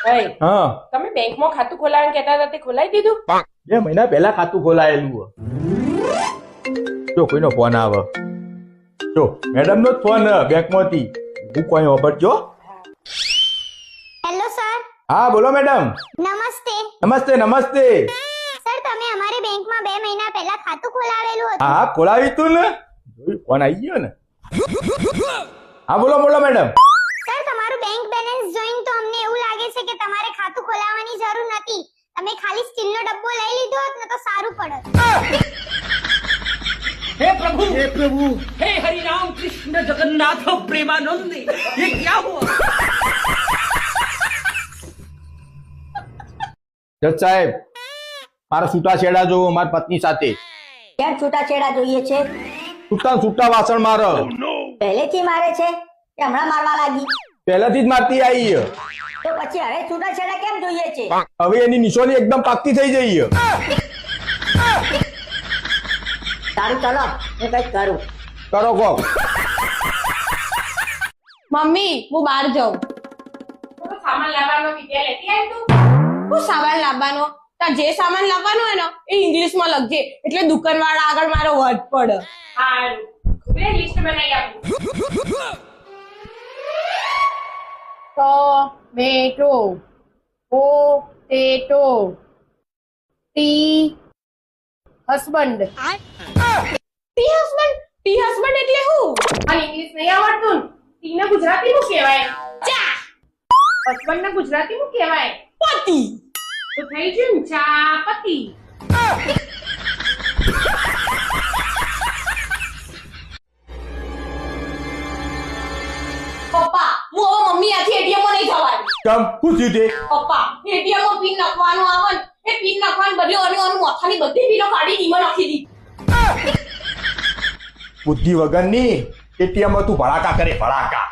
ભાઈ હા તમે બેંકમાં ખાતું ખોલાવાનું કહેતા હતા તે ખોલાવી દીધું? 2 મહિના પહેલા ખાતું ખોલાયેલું હે. જો કોઈનો ફોન આવે, જો મેડમ નો ફોન બેંકમાંથી. હું કોઈ વાપરજો. Hello sir. હા બોલો મેડમ. નમસ્તે નમસ્તે નમસ્તે. સર, તમે અમારી બેંકમાં 2 મહિના પહેલા ખાતું ખોલાવેલું હતું. હા ખોલાવી તું ને, ફોન આવી ગયો ને. હા બોલો બોલો મેડમ. સર, તમારું બેંક બેલેન્સ જોઈને તો અમને એવું લાગે છે કે તમારે ખાતું ખોલાવવાની જરૂર નથી. તમે ખાલી સ્ટીલનો ડબ્બો લઈ લીધો હોત ને તો સારું પડત. हे प्रभु हे हरि राम कृष्ण जगन्नाथ प्रेमानंद ये क्या हुआ? જજ સાહેબ, મારા છૂટાછેડા જો મારી પત્ની સાથે. ક્યાં છૂટાછેડા જોઈએ છે? છૂટા વાસણ મારે. પહેલેથી મારે છે કે હમણાં મારવા લાગી? પહેલાથી જ મારતી આવી છે. તો પછી હવે છૂટાછેડા કેમ જોઈએ છે? હવે એની નિશાની એકદમ પાક્કી થઈ જઈ છે. સારું ચલો, હું કઈક કરું. કરો કો. મમ્મી હું બહાર જાઉં. થોડો સામાન લાવવાનો વિદ્યા લેતી આવી તું? હું સામાન લાવવાનો? તાર જે સામાન લાવવાનો હોય ને એ ઇંગ્લિશમાં લખજે એટલે દુકાનવાળા આગળ મારો વટ પડે. હારું, બે લિસ્ટ બનાવી આપું. Tomato, potato, T husband. T husband એટલે શું? અને ઇંગ્લિશ નહીં આવડતું ને? ટી ને ગુજરાતી શું કહેવાય? ચા. હસબન્ડ ને ગુજરાતી શું કહેવાય? પતિ. તો થઈ ગયું ને ચા પતિ. પપ્પા, હું હવે મમ્મી આથી એટીએમ માં નહીં જવાની. કેમ શું થયું તે? પપ્પા, એટીએમ માં પિન નાખવાનું આવે ને એ પિન નાખવાને બદલે અને માથાની બધી પિનો કાઢી ઈમાં નાખી દીધી. બુદ્ધિ વગરની. એટીએમ માં તું ભડાકા કરે ભડાકા.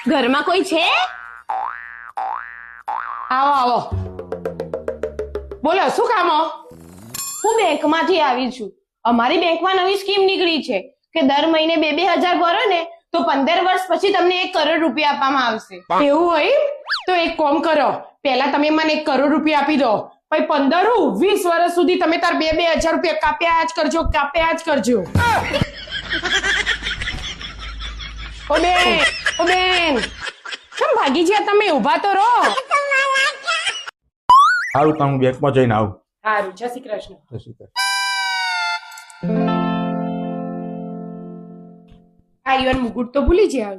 ઘરમાં કોઈ છે? આવો આવો. બોલો શું કામ? હું બેંકમાંથી આવી છું. અમારી બેંકમાં નવી સ્કીમ નીકળી છે કે દર મહિને 2,000 ભરો ને તો 15 વર્ષ પછી તમને 1 કરોડ રૂપિયા આપવામાં આવશે. એવું હોય તો એક કામ કરો, પહેલા તમે મને 1 કરોડ રૂપિયા આપી દો, પછી 15-20 વર્ષ સુધી તમે તાર 2,000 રૂપિયા કાપ્યા જ કરજો. ઓ બેન કેમ ભાગી ગયા તમે? ઊભા તો રહો. સારું તો હું બેંકમાં જઈને આવું. સારું, જય શ્રી કૃષ્ણ. જય શ્રી કૃષ્ણ. આ ઈવન મુકુટ તો ભૂલી ગયા.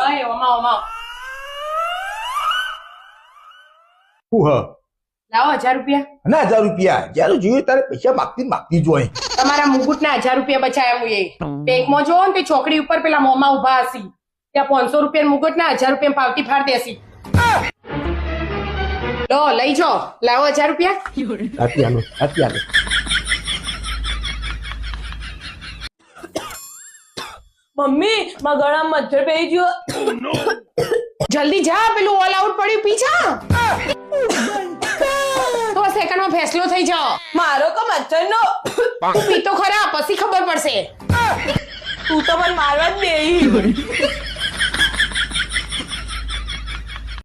અય ઓમા હું હ લાવો 1,000 રૂપિયા. અને 1,000 રૂપિયા જયારે જોયું ત્યારે પૈસા માગતી જ હોય. તમારા મુકુટના 1,000 રૂપિયા બચાયા હું એ બેંકમાં જો ને તે છોકરી ઉપર પેલા મોંમાં ઉભા હસી ત્યાં 500 રૂપિયા મુકુટના 1,000 રૂપિયા પાવતી ફાડ દેસી. લો લઈ જાઓ, લાવો 1,000 રૂપિયા. આથી આલો. મમ્મી મારા ગળામાં મચ્છર બેહી ગયો. જલ્દી જા, પેલું ઓલ આઉટ પડ્યું પીછા. તો સેકન્ડમાં ફેસલો થઈ જાઓ. મારો કો મચ્છર નો પીતો ખરા પછી ખબર પડશે. તું તો મને મારવા જ બેહી.